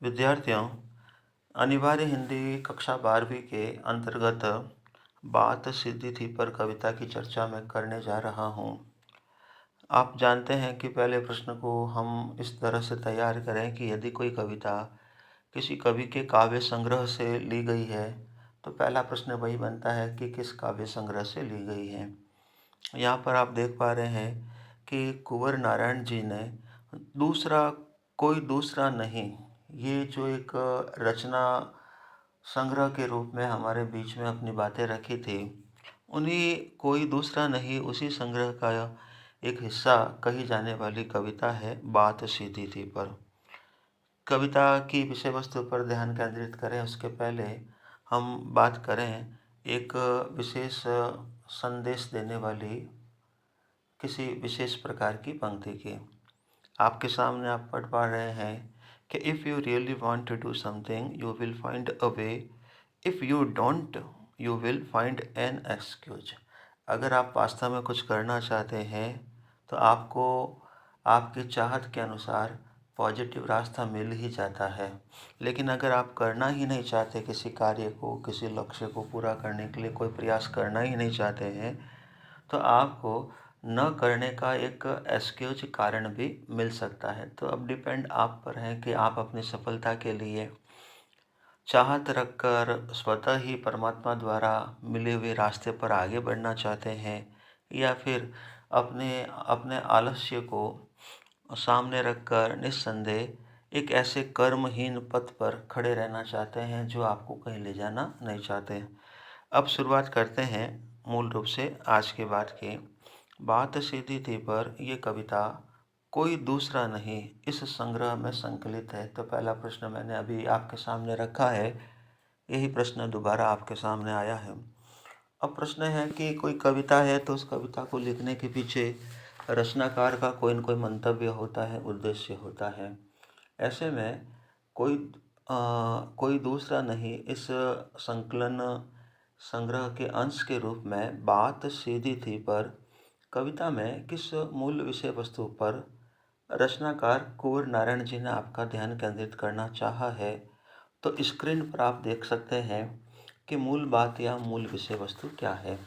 विद्यार्थियों, अनिवार्य हिंदी कक्षा 12वीं के अंतर्गत बात सीधी थी पर कविता की चर्चा मैं करने जा रहा हूँ। आप जानते हैं कि पहले प्रश्न को हम इस तरह से तैयार करें कि यदि कोई कविता किसी कवि के काव्य संग्रह से ली गई है, तो पहला प्रश्न वही बनता है कि किस काव्य संग्रह से ली गई है। यहाँ पर आप देख पा रहे हैं कि कुंवर नारायण जी ने दूसरा कोई दूसरा नहीं, ये जो एक रचना संग्रह के रूप में हमारे बीच में अपनी बातें रखी थी, उन्हीं कोई दूसरा नहीं उसी संग्रह का एक हिस्सा कही जाने वाली कविता है बात सीधी थी पर। कविता की विषय वस्तु पर ध्यान केंद्रित करें उसके पहले हम बात करें एक विशेष संदेश देने वाली किसी विशेष प्रकार की पंक्ति की। आपके सामने आप पढ़ पा रहे हैं कि if you really want to do something you will find a way, if you don't you will find an excuse. अगर आप वास्तव में कुछ करना चाहते हैं तो आपको आपकी चाहत के अनुसार पॉजिटिव रास्ता मिल ही जाता है। लेकिन अगर आप करना ही नहीं चाहते, किसी कार्य को, किसी लक्ष्य को पूरा करने के लिए कोई प्रयास करना ही नहीं चाहते हैं, तो आपको न करने का एक एक्सक्यूज कारण भी मिल सकता है। तो अब डिपेंड आप पर है कि आप अपनी सफलता के लिए चाहत रखकर स्वतः ही परमात्मा द्वारा मिले हुए रास्ते पर आगे बढ़ना चाहते हैं, या फिर अपने अपने आलस्य को सामने रखकर निस्संदेह एक ऐसे कर्महीन पथ पर खड़े रहना चाहते हैं जो आपको कहीं ले जाना नहीं चाहते। अब शुरुआत करते हैं मूल रूप से आज के बात की। बात सीधी थी पर ये कविता कोई दूसरा नहीं इस संग्रह में संकलित है। तो पहला प्रश्न मैंने अभी आपके सामने रखा है, यही प्रश्न दोबारा आपके सामने आया है। अब प्रश्न है कि कोई कविता है तो उस कविता को लिखने के पीछे रचनाकार का कोई न कोई मंतव्य होता है, उद्देश्य होता है। ऐसे में कोई कोई दूसरा नहीं इस संकलन संग्रह के अंश के रूप में बात सीधी थी पर कविता में किस मूल विषय वस्तु पर रचनाकार कुंवर नारायण जी ने आपका ध्यान केंद्रित करना चाहा है। तो स्क्रीन पर आप देख सकते हैं कि मूल बात या मूल विषय वस्तु क्या है।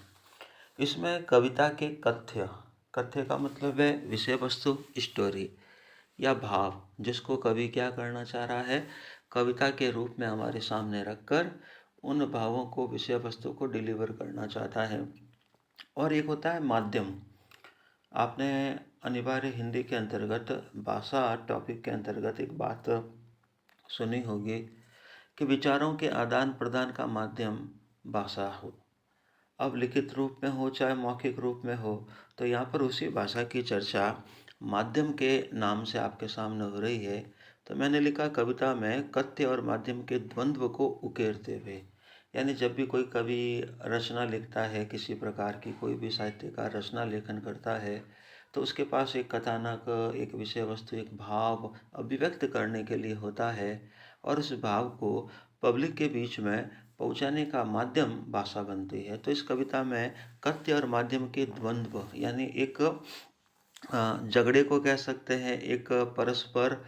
इसमें कविता के कथ्य, कथ्य का मतलब है विषय वस्तु, स्टोरी या भाव, जिसको कवि क्या करना चाह रहा है, कविता के रूप में हमारे सामने रखकर उन भावों को, विषय वस्तु को डिलीवर करना चाहता है। और एक होता है माध्यम। आपने अनिवार्य हिंदी के अंतर्गत भाषा टॉपिक के अंतर्गत एक बात सुनी होगी कि विचारों के आदान प्रदान का माध्यम भाषा हो। अब लिखित रूप में हो चाहे मौखिक रूप में हो, तो यहाँ पर उसी भाषा की चर्चा माध्यम के नाम से आपके सामने हो रही है। तो मैंने लिखा कविता में कथ्य और माध्यम के द्वंद्व को उकेरते हुए, यानी जब भी कोई कवि रचना लिखता है, किसी प्रकार की कोई भी साहित्यकार रचना लेखन करता है, तो उसके पास एक कथानक, एक विषय वस्तु, एक भाव अभिव्यक्त करने के लिए होता है, और उस भाव को पब्लिक के बीच में पहुंचाने का माध्यम भाषा बनती है। तो इस कविता में कथ्य और माध्यम के द्वंद्व, यानी एक झगड़े को कह सकते हैं, एक परस्पर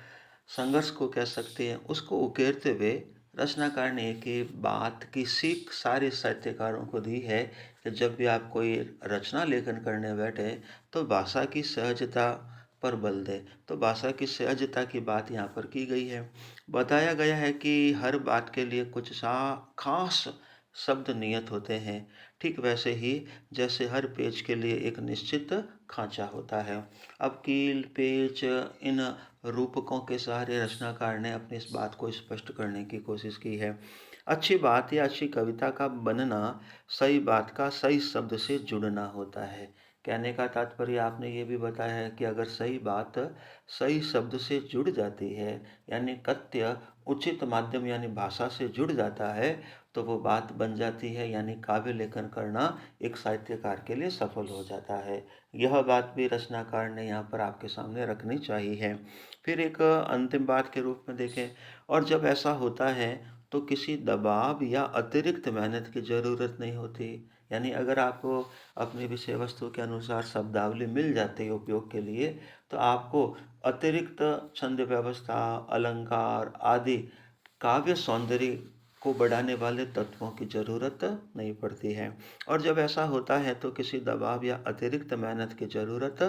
संघर्ष को कह सकते हैं, उसको उकेरते हुए रचनाकार ने एक ही बात की सीख सारे साहित्यकारों को दी है कि जब भी आप कोई रचना लेखन करने बैठे तो भाषा की सहजता पर बल दे। तो भाषा की सहजता की बात यहाँ पर की गई है। बताया गया है कि हर बात के लिए कुछ सा खास शब्द नियत होते हैं, ठीक वैसे ही जैसे हर पेज के लिए एक निश्चित खांचा होता है। अब कील, पेच, इन रूपकों के सहारे रचनाकार ने अपनी इस बात को स्पष्ट करने की कोशिश की है। अच्छी बात या अच्छी कविता का बनना सही बात का सही शब्द से जुड़ना होता है। कहने का तात्पर्य आपने ये भी बताया है कि अगर सही बात सही शब्द से जुड़ जाती है, यानी कथ्य उचित माध्यम यानी भाषा से जुड़ जाता है, तो वो बात बन जाती है, यानी काव्य लेखन करना एक साहित्यकार के लिए सफल हो जाता है। यह बात भी रचनाकार ने यहाँ पर आपके सामने रखनी चाहिए है। फिर एक अंतिम बात के रूप में देखें, और जब ऐसा होता है तो किसी दबाव या अतिरिक्त मेहनत की ज़रूरत नहीं होती। यानी अगर आपको अपनी विषय वस्तु के अनुसार शब्दावली मिल जाती है उपयोग के लिए, तो आपको अतिरिक्त छंद व्यवस्था, अलंकार आदि काव्य सौंदर्य को बढ़ाने वाले तत्वों की ज़रूरत नहीं पड़ती है। और जब ऐसा होता है तो किसी दबाव या अतिरिक्त मेहनत की ज़रूरत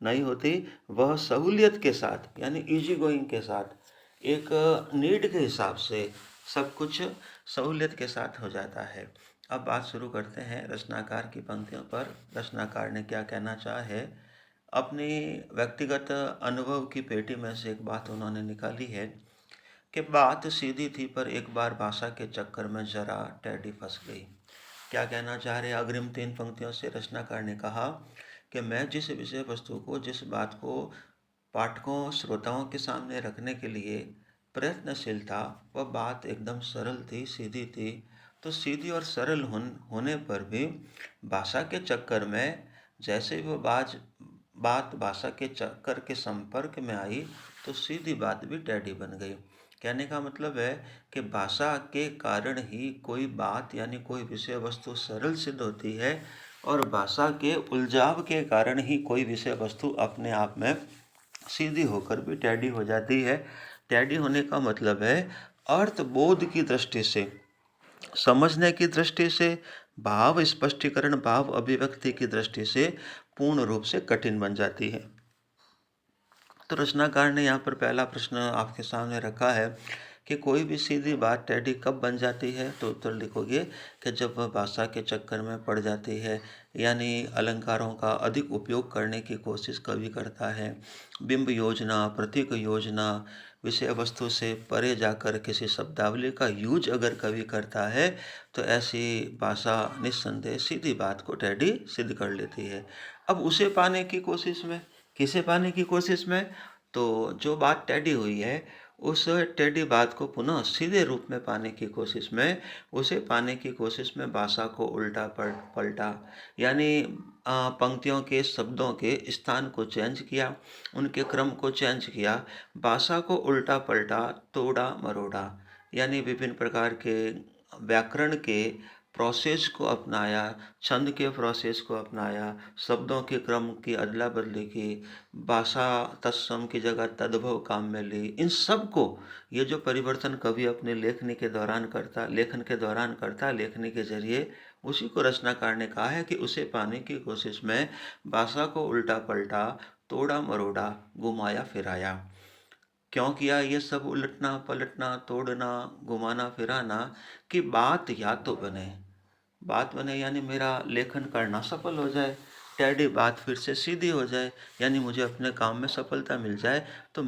नहीं होती। वह सहूलियत के साथ यानी ईज़ी गोइंग के साथ एक नीड के हिसाब से सब कुछ सहूलियत के साथ हो जाता है। अब बात शुरू करते हैं रचनाकार की पंक्तियों पर। रचनाकार ने क्या कहना चाहा है? अपनी व्यक्तिगत अनुभव की पेटी में से एक बात उन्होंने निकाली है कि बात सीधी थी पर एक बार भाषा के चक्कर में जरा टेढ़ी फंस गई। क्या कहना चाह रहे? अग्रिम 3 पंक्तियों से रचनाकार ने कहा कि मैं जिस विषय वस्तु को, जिस बात को पाठकों, श्रोताओं के सामने रखने के लिए प्रयत्नशील था, वह बात एकदम सरल थी, सीधी थी। तो सीधी और सरल होने पर भी भाषा के चक्कर में जैसे ही वो बात भाषा के चक्कर के संपर्क में आई, तो सीधी बात भी टेढ़ी बन गई। कहने का मतलब है कि भाषा के कारण ही कोई बात यानी कोई विषय वस्तु सरल सिद्ध होती है, और भाषा के उलझाव के कारण ही कोई विषय वस्तु अपने आप में सीधी होकर भी टेढ़ी हो जाती है। टेढ़ी होने का मतलब है अर्थ बोध की दृष्टि से, समझने की दृष्टि से, भाव स्पष्टीकरण, भाव अभिव्यक्ति की दृष्टि से पूर्ण रूप से कठिन बन जाती है। तो रचनाकार ने यहाँ पर पहला प्रश्न आपके सामने रखा है कि कोई भी सीधी बात टेढ़ी कब बन जाती है? तो उत्तर लिखोगे कि जब वह भाषा के चक्कर में पड़ जाती है, यानी अलंकारों का अधिक उपयोग करने की कोशिश कवि करता है। बिंब योजना, प्रतीक योजना, विषय वस्तु से परे जाकर किसी शब्दावली का यूज अगर कवि करता है, तो ऐसी भाषा निस्संदेह सीधी बात को टेढ़ी सिद्ध कर लेती है। अब उसे पाने की कोशिश में, किसे पाने की कोशिश में? तो जो बात टेढ़ी हुई है, उस टेढ़ी बात को पुनः सीधे रूप में पाने की कोशिश में, उसे पाने की कोशिश में भाषा को उल्टा पलटा, यानी पंक्तियों के शब्दों के स्थान को चेंज किया, उनके क्रम को चेंज किया, भाषा को उल्टा पलटा, तोड़ा मरोड़ा, यानी विभिन्न प्रकार के व्याकरण के प्रोसेस को अपनाया, छंद के प्रोसेस को अपनाया, शब्दों के क्रम की अदला बदली की, भाषा तत्सम की जगह तद्भव काम में ली। इन सब को, ये जो परिवर्तन कवि अपने लेखन के दौरान करता, लेखनी के जरिए, उसी को रचनाकार ने कहा है कि उसे पाने की कोशिश में भाषा को उल्टा पलटा, तोड़ा मरोड़ा, घुमाया फिराया। क्यों किया ये सब उलटना पलटना, तोड़ना, घुमाना फिराना? कि बात बने यानी मेरा लेखन करना सफल हो जाए, टेढ़ी बात फिर से सीधी हो जाए, यानी मुझे अपने काम में सफलता मिल जाए। तो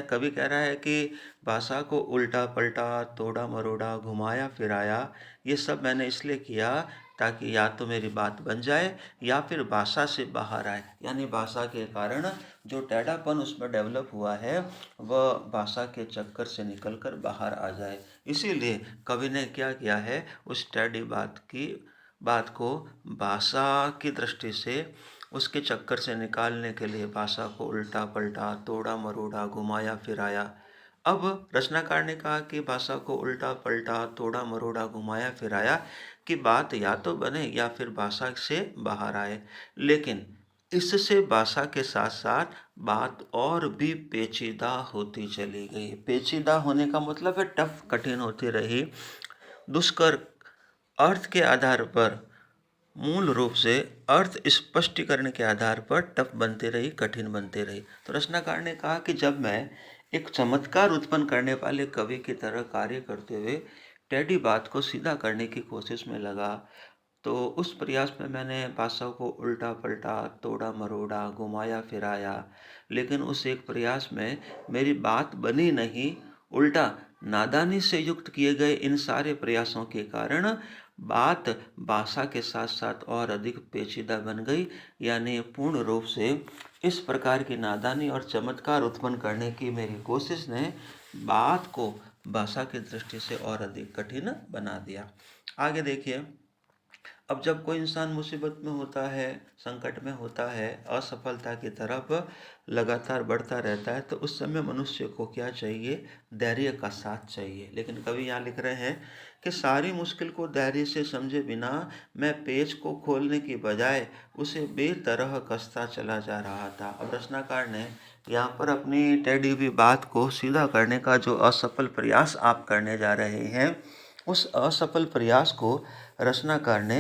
कवि कह रहा है कि भाषा को उल्टा पलटा, तोड़ा मरोड़ा, घुमाया फिराया, ये सब मैंने इसलिए किया ताकि या तो मेरी बात बन जाए या फिर भाषा से बाहर आए, यानी भाषा के कारण जो टेढ़ापन उसमें डेवलप हुआ है, वह भाषा के चक्कर से निकलकर बाहर आ जाए। इसीलिए कवि ने क्या किया है, उस टेढ़ी बात को भाषा की दृष्टि से उसके चक्कर से निकालने के लिए भाषा को उल्टा पलटा, तोड़ा मरोड़ा, घुमाया फिराया। अब रचनाकार ने कहा कि भाषा को उल्टा पलटा, तोड़ा मरोड़ा, घुमाया फिराया कि बात या तो बने या फिर भाषा से बाहर आए। लेकिन इससे भाषा के साथ साथ बात और भी पेचीदा होती चली गई। पेचीदा होने का मतलब है टफ, कठिन होती रही। दुष्कर अर्थ के आधार पर, मूल रूप से अर्थ स्पष्टीकरण के आधार पर टफ बनती रही, कठिन बनती रही। तो रचनाकार ने कहा कि जब मैं एक चमत्कार उत्पन्न करने वाले कवि की तरह कार्य करते हुए टेढ़ी बात को सीधा करने की कोशिश में लगा, तो उस प्रयास में मैंने भाषा को उल्टा पलटा, तोड़ा मरोड़ा, घुमाया फिराया, लेकिन उस एक प्रयास में मेरी बात बनी नहीं, उल्टा नादानी से युक्त किए गए इन सारे प्रयासों के कारण बात भाषा के साथ साथ और अधिक पेचीदा बन गई। यानी पूर्ण रूप से इस प्रकार की नादानी और चमत्कार उत्पन्न करने की मेरी कोशिश ने बात को भाषा की दृष्टि से और अधिक कठिन बना दिया। आगे देखिए, अब जब कोई इंसान मुसीबत में होता है, संकट में होता है, असफलता की तरफ लगातार बढ़ता रहता है, तो उस समय मनुष्य को क्या चाहिए? धैर्य का साथ चाहिए। लेकिन कवि यहाँ लिख रहे हैं कि सारी मुश्किल को धैर्य से समझे बिना मैं पेच को खोलने की बजाय उसे बेतरह कसता चला जा रहा था। अब रचनाकार ने यहाँ पर अपनी टेढ़ी हुई बात को सीधा करने का जो असफल प्रयास आप करने जा रहे हैं, उस असफल प्रयास को रचनाकार ने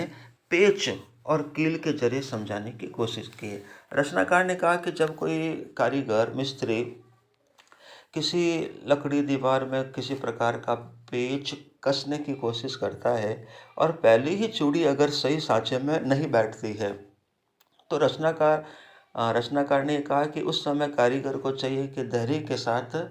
पेच और कील के जरिए समझाने की कोशिश की है। रचनाकार ने कहा कि जब कोई कारीगर, मिस्त्री किसी लकड़ी दीवार में किसी प्रकार का पेच कसने की कोशिश करता है और पहली ही चूड़ी अगर सही सांचे में नहीं बैठती है, तो रचनाकार ने कहा कि उस समय कारीगर को चाहिए कि धैर्य के साथ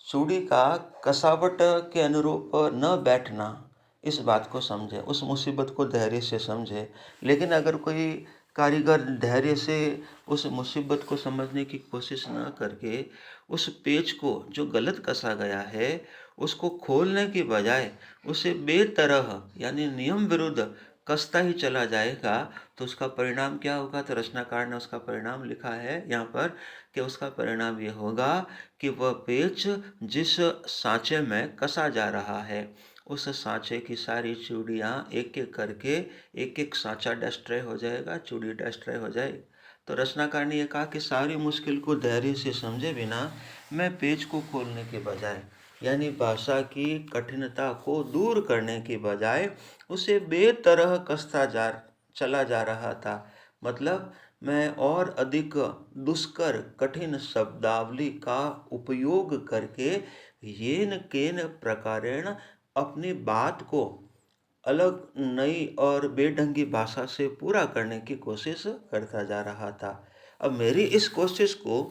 चूड़ी का कसावट के अनुरूप न बैठना, इस बात को समझे, उस मुसीबत को धैर्य से समझे। लेकिन अगर कोई कारीगर धैर्य से उस मुसीबत को समझने की कोशिश न करके उस पेच को जो गलत कसा गया है उसको खोलने की बजाय उसे बेतरह यानी नियम विरुद्ध कसता ही चला जाएगा, तो उसका परिणाम क्या होगा? तो रचनाकार ने उसका परिणाम लिखा है यहाँ पर कि उसका परिणाम ये होगा कि वह पेच जिस सांचे में कसा जा रहा है उस सांचे की सारी चूड़ियाँ एक एक करके एक एक सांचा डिस्ट्रॉय हो जाएगा, चूड़ी डिस्ट्रॉय हो जाएगी। तो रचनाकार ने यह कहा कि सारी मुश्किल को धैर्य से समझे बिना मैं पेच को खोलने के बजाय यानी भाषा की कठिनता को दूर करने की बजाय उसे बेतरह चला जा रहा था। मतलब मैं और अधिक दुष्कर कठिन शब्दावली का उपयोग करके येन केन प्रकारेण अपनी बात को अलग नई और बेढंगी भाषा से पूरा करने की कोशिश करता जा रहा था। अब मेरी इस कोशिश को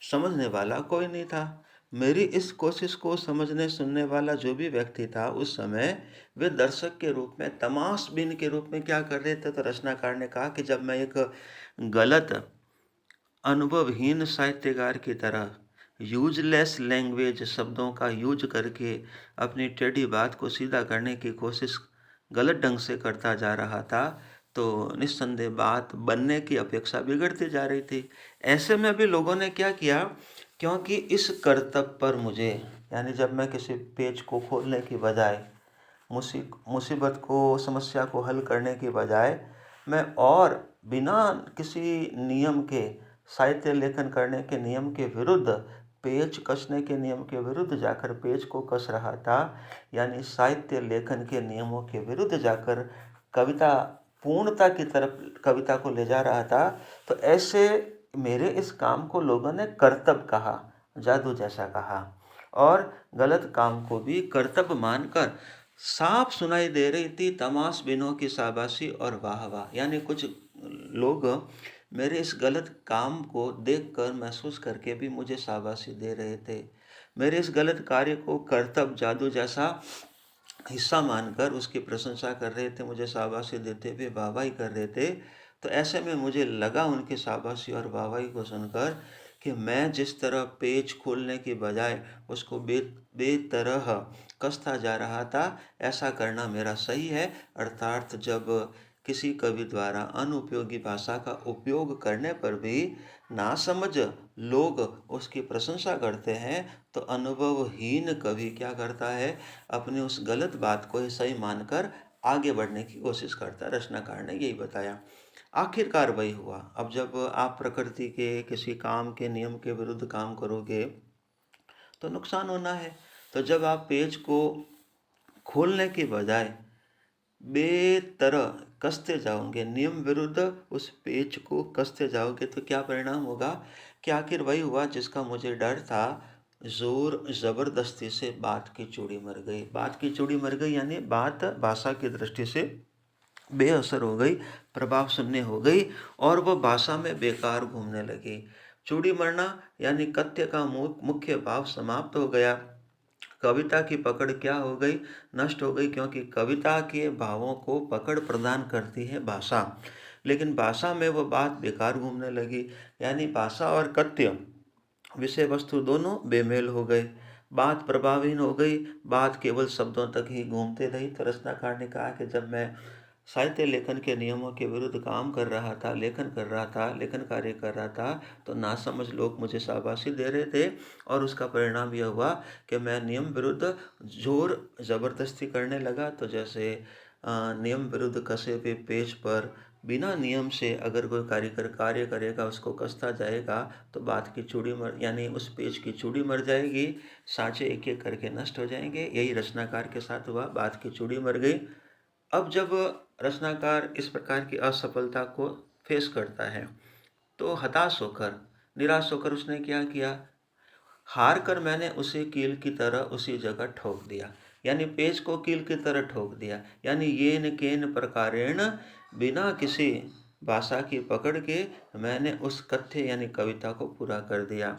समझने वाला कोई नहीं था। मेरी इस कोशिश को समझने सुनने वाला जो भी व्यक्ति था उस समय वे दर्शक के रूप में, तमाशबीन के रूप में क्या कर रहे थे? तो रचनाकार ने कहा कि जब मैं एक गलत अनुभवहीन साहित्यकार की तरह यूजलेस लैंग्वेज शब्दों का यूज करके अपनी टेढ़ी बात को सीधा करने की कोशिश गलत ढंग से करता जा रहा था, तो निस्संदेह बात बनने की अपेक्षा बिगड़ती जा रही थी। ऐसे में भी लोगों ने क्या किया, क्योंकि इस कर्तव्य पर मुझे यानी जब मैं किसी पेज को खोलने की बजाय मुसीबत को, समस्या को हल करने की बजाय मैं और बिना किसी नियम के, साहित्य लेखन करने के नियम के विरुद्ध, पेच कसने के नियम के विरुद्ध जाकर पेच को कस रहा था, यानी साहित्य लेखन के नियमों के विरुद्ध जाकर कविता पूर्णता की तरफ कविता को ले जा रहा था, तो ऐसे मेरे इस काम को लोगों ने कर्तव्य कहा, जादू जैसा कहा, और गलत काम को भी कर्तव्य मानकर साफ सुनाई दे रही थी तमाशबीनों की शाबाशी और वाह वाह। यानी कुछ लोग मेरे इस गलत काम को देखकर, महसूस करके भी मुझे शाबाशी दे रहे थे। मेरे इस गलत कार्य को कर्तव्य, जादू जैसा हिस्सा मानकर उसकी प्रशंसा कर रहे थे, मुझे शाबाशी देते हुए वाहवाही कर रहे थे। तो ऐसे में मुझे लगा उनकी शाबाशी और वाहवाही को सुनकर कि मैं जिस तरह पेच खोलने की बजाय उसको बेतरह कसता जा रहा था, ऐसा करना मेरा सही है। अर्थात जब किसी कवि द्वारा अनुपयोगी भाषा का उपयोग करने पर भी नासमझ लोग उसकी प्रशंसा करते हैं, तो अनुभवहीन कवि क्या करता है? अपनी उस गलत बात को ही सही मानकर आगे बढ़ने की कोशिश करता है। रचनाकार ने यही बताया। आखिरकार वही हुआ। अब जब आप प्रकृति के किसी काम के नियम के विरुद्ध काम करोगे तो नुकसान होना है। तो जब आप पेज को खोलने की बजाय बेतरह कसते जाओगे, नियम विरुद्ध उस पेच को कसते जाओगे, तो क्या परिणाम होगा? कि आखिर वही हुआ जिसका मुझे डर था। जोर जबरदस्ती से बात की चूड़ी मर गई। बात की चूड़ी मर गई यानी बात भाषा की दृष्टि से बेअसर हो गई, प्रभाव शून्य हो गई और वह भाषा में बेकार घूमने लगी। चूड़ी मरना यानी कथ्य का मुख्य भाव समाप्त हो गया। कविता की पकड़ क्या हो गई? नष्ट हो गई, क्योंकि कविता के भावों को पकड़ प्रदान करती है भाषा, लेकिन भाषा में वह बात बेकार घूमने लगी। यानी भाषा और कथ्य, विषय वस्तु दोनों बेमेल हो गए, बात प्रभावहीन हो गई, बात केवल शब्दों तक ही घूमते रही। तो रचनाकार ने कहा कि जब मैं साहित्य लेखन के नियमों के विरुद्ध काम कर रहा था, लेखन कर रहा था, लेखन कार्य कर रहा था, तो नासमझ लोग मुझे शाबाशी दे रहे थे और उसका परिणाम यह हुआ कि मैं नियम विरुद्ध ज़ोर ज़बरदस्ती करने लगा। तो जैसे नियम विरुद्ध कसे हुए पेज पर बिना नियम से अगर कोई कार्य करेगा, उसको कसता जाएगा, तो बात की चूड़ी मर यानी उस पेज की चूड़ी मर जाएगी, सांचे एक-एक करके नष्ट हो जाएंगे। यही रचनाकार के साथ हुआ, बात की चूड़ी मर गई। अब जब रचनाकार इस प्रकार की असफलता को फेस करता है, तो हताश होकर, निराश होकर उसने क्या किया, हार कर मैंने उसे कील की तरह उसी जगह ठोक दिया। यानी पेज को कील की तरह ठोक दिया। यानी येन केन प्रकारेण, बिना किसी भाषा की पकड़ के मैंने उस कथ्य यानी कविता को पूरा कर दिया।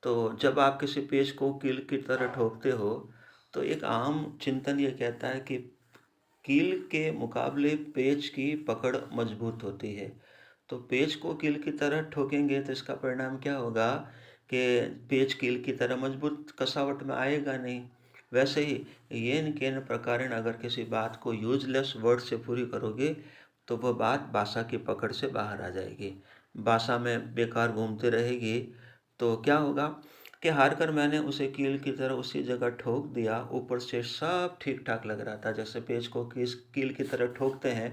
तो जब आप किसी पेज को कील की तरह ठोकते हो, तो एक आम चिंतन ये कहता है कि कील के मुकाबले पेज की पकड़ मजबूत होती है। तो पेज को कील की तरह ठोकेंगे तो इसका परिणाम क्या होगा कि पेज कील की तरह मजबूत कसावट में आएगा नहीं। वैसे ही येन केन प्रकारेण अगर किसी बात को यूजलेस वर्ड से पूरी करोगे, तो वह बात भाषा की पकड़ से बाहर आ जाएगी, भाषा में बेकार घूमती रहेगी। तो क्या होगा कि हार कर मैंने उसे कील की तरह उसी जगह ठोक दिया। ऊपर से सब ठीक ठाक लग रहा था, जैसे पेज को कील की तरह ठोकते हैं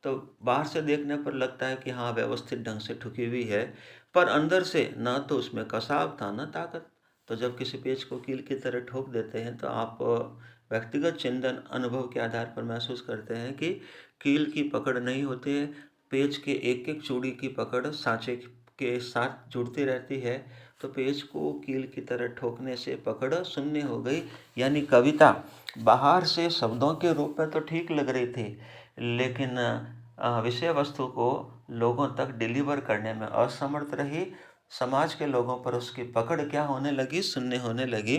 तो बाहर से देखने पर लगता है कि हाँ व्यवस्थित ढंग से ठुकी हुई है, पर अंदर से ना तो उसमें कसाव था ना ताकत। तो जब किसी पेज को कील की तरह ठोक देते हैं, तो आप व्यक्तिगत चिंतन अनुभव के आधार पर महसूस करते हैं कि कील की पकड़ नहीं होती है, पेज के एक एक चूड़ी की पकड़ सांचे के साथ जुड़ती रहती है। तो पेज को कील की तरह ठोकने से पकड़ शून्य हो गई। यानी कविता बाहर से शब्दों के रूप में तो ठीक लग रही थी, लेकिन विषय वस्तु को लोगों तक डिलीवर करने में असमर्थ रही। समाज के लोगों पर उसकी पकड़ क्या होने लगी, शून्य होने लगी।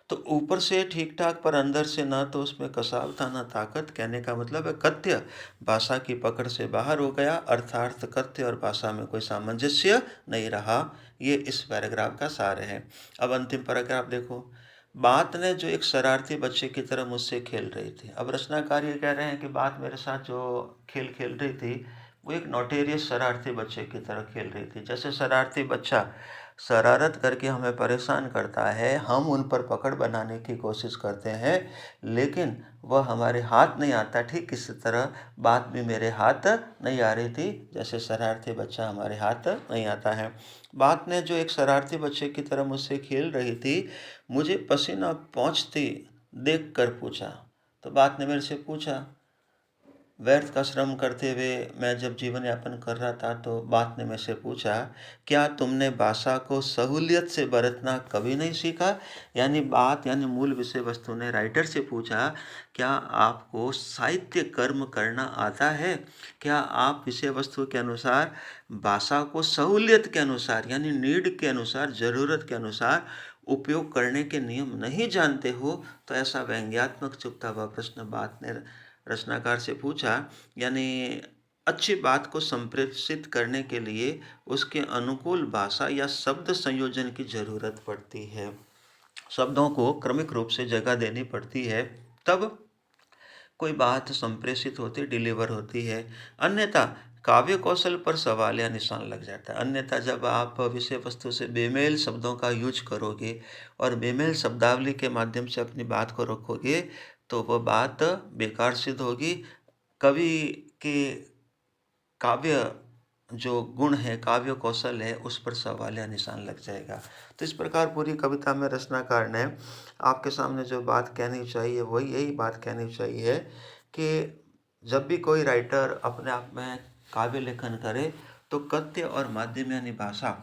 तो ऊपर से ठीक ठाक, पर अंदर से ना तो उसमें कसाव था ना ताकत। कहने का मतलब है कथ्य भाषा की पकड़ से बाहर हो गया, अर्थात कथ्य और भाषा में कोई सामंजस्य नहीं रहा। ये इस पैराग्राफ का सार है। अब अंतिम पैराग्राफ देखो। बात ने जो एक शरारती बच्चे की तरह मुझसे खेल रही थी। अब रचनाकार ये कह रहे हैं कि बात मेरे साथ जो खेल खेल रही थी, वो एक नोटेरियस शरारती बच्चे की तरह खेल रही थी। जैसे शरारती बच्चा शरारत करके हमें परेशान करता है, हम उन पर पकड़ बनाने की कोशिश करते हैं, लेकिन वह हमारे हाथ नहीं आता। ठीक इसी तरह बात भी मेरे हाथ नहीं आ रही थी, जैसे शरारती बच्चा हमारे हाथ नहीं आता है। बात ने जो एक शरारती बच्चे की तरह मुझसे खेल रही थी, मुझे पसीना पहुँचती देख कर पूछा। तो बात ने मेरे से पूछा, व्यर्थ का श्रम करते हुए मैं जब जीवन यापन कर रहा था, तो बात ने मेरे से पूछा, क्या तुमने भाषा को सहूलियत से बरतना कभी नहीं सीखा? यानी बात यानी मूल विषय वस्तु ने राइटर से पूछा, क्या आपको साहित्य कर्म करना आता है? क्या आप विषय वस्तु के अनुसार भाषा को सहूलियत के अनुसार यानी नीड के अनुसार, ज़रूरत के अनुसार उपयोग करने के नियम नहीं जानते हो? तो ऐसा व्यंग्यात्मक चुभता हुआ प्रश्न बात ने रचनाकार से पूछा। यानी अच्छी बात को संप्रेषित करने के लिए उसके अनुकूल भाषा या शब्द संयोजन की जरूरत पड़ती है, शब्दों को क्रमिक रूप से जगह देनी पड़ती है, तब कोई बात संप्रेषित होती, डिलीवर होती है। अन्यथा काव्य कौशल पर सवाल या निशान लग जाता है। अन्यथा जब आप विषय वस्तु से बेमेल शब्दों का यूज करोगे और बेमेल शब्दावली के माध्यम से अपनी बात को रखोगे, तो वह बात बेकार सिद्ध होगी। कवि के काव्य जो गुण है, काव्य कौशल है, उस पर सवाल या निशान लग जाएगा। तो इस प्रकार पूरी कविता में रचनाकार ने आपके सामने जो बात कहनी चाहिए, वही यही बात कहनी चाहिए कि जब भी कोई राइटर अपने आप में काव्य लेखन करे, तो कथ्य और माध्यम यानी भाषा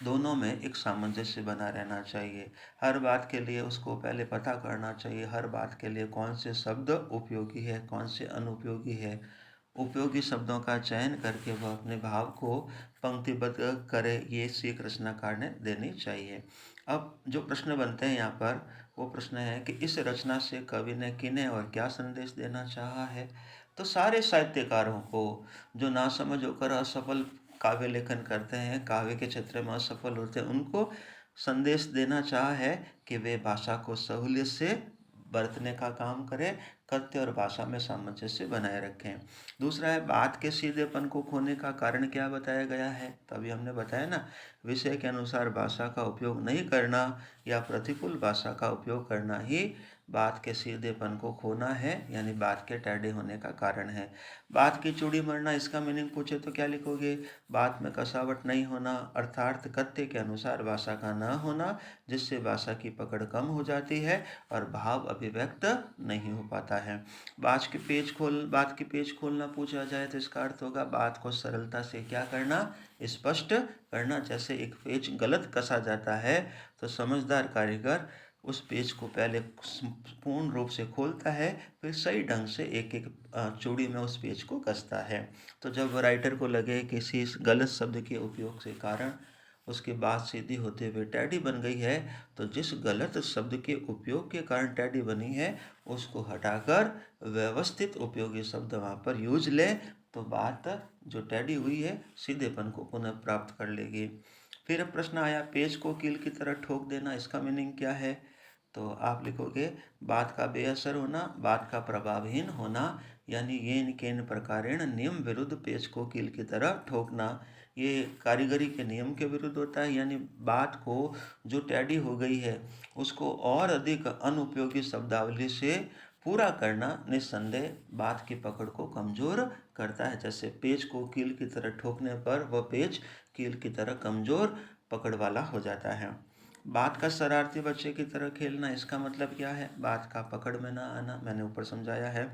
दोनों में एक सामंजस्य बना रहना चाहिए। हर बात के लिए उसको पहले पता करना चाहिए, हर बात के लिए कौन से शब्द उपयोगी है, कौन से अनुपयोगी है। उपयोगी शब्दों का चयन करके वह अपने भाव को पंक्तिबद्ध करे, ये सीख रचनाकार ने देनी चाहिए। अब जो प्रश्न बनते हैं यहाँ पर, वो प्रश्न है कि इस रचना से कवि ने किन्हें और क्या संदेश देना चाहा है? तो सारे साहित्यकारों को जो नासमझ होकर असफल काव्य लेखन करते हैं, काव्य के क्षेत्र में असफल होते हैं, उनको संदेश देना चाहा है कि वे भाषा को सहूलियत से बरतने का काम करें, कथ्य और भाषा में सामंजस्य बनाए रखें। दूसरा है बात के सीधेपन को खोने का कारण क्या बताया गया है। तभी हमने बताया ना, विषय के अनुसार भाषा का उपयोग नहीं करना या प्रतिकूल भाषा का उपयोग करना ही बात के सीधेपन को खोना है, यानी बात के टेढ़े होने का कारण है। बात की चूड़ी मरना, इसका मीनिंग पूछे तो क्या लिखोगे? बात में कसावट नहीं होना, अर्थात कथ्य के अनुसार भाषा का न होना, जिससे भाषा की पकड़ कम हो जाती है और भाव अभिव्यक्त नहीं हो पाता है। बात की पेज खोलना पूछा जाए तो इसका अर्थ होगा बात को सरलता से क्या करना, स्पष्ट करना। जैसे एक पेज गलत कसा जाता है तो समझदार कारीगर उस पेज को पहले पूर्ण रूप से खोलता है, फिर सही ढंग से एक एक चूड़ी में उस पेज को कसता है। तो जब राइटर को लगे किसी गलत शब्द के उपयोग के कारण उसकी बात सीधी होते हुए टेढ़ी बन गई है, तो जिस गलत शब्द के उपयोग के कारण टेढ़ी बनी है उसको हटाकर व्यवस्थित उपयोगी शब्द वहाँ पर यूज ले, तो बात जो टेढ़ी हुई है सीधेपन को पुनः प्राप्त कर लेगी। फिर प्रश्न आया, पेज को कील की तरह ठोक देना, इसका मीनिंग क्या है? तो आप लिखोगे बात का बेअसर होना, बात का प्रभावहीन होना, यानी येन केन प्रकारेण नियम विरुद्ध पेज को कील की तरह ठोकना। ये कारीगरी के नियम के विरुद्ध होता है, यानी बात को जो टेढ़ी हो गई है उसको और अधिक अनुपयोगी शब्दावली से पूरा करना निस्संदेह बात की पकड़ को कमज़ोर करता है। जैसे पेज को कील की तरह ठोकने पर वह पेज कील की तरह कमज़ोर पकड़ वाला हो जाता है। बात का शरारती बच्चे की तरह खेलना, इसका मतलब क्या है? बात का पकड़ में ना आना, मैंने ऊपर समझाया है।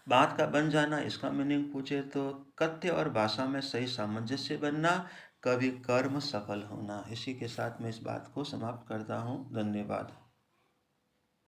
बात का बन जाना, इसका मीनिंग पूछे तो कथ्य और भाषा में सही सामंजस्य बनना, कभी कर्म सफल होना। इसी के साथ मैं इस बात को समाप्त करता हूँ। धन्यवाद।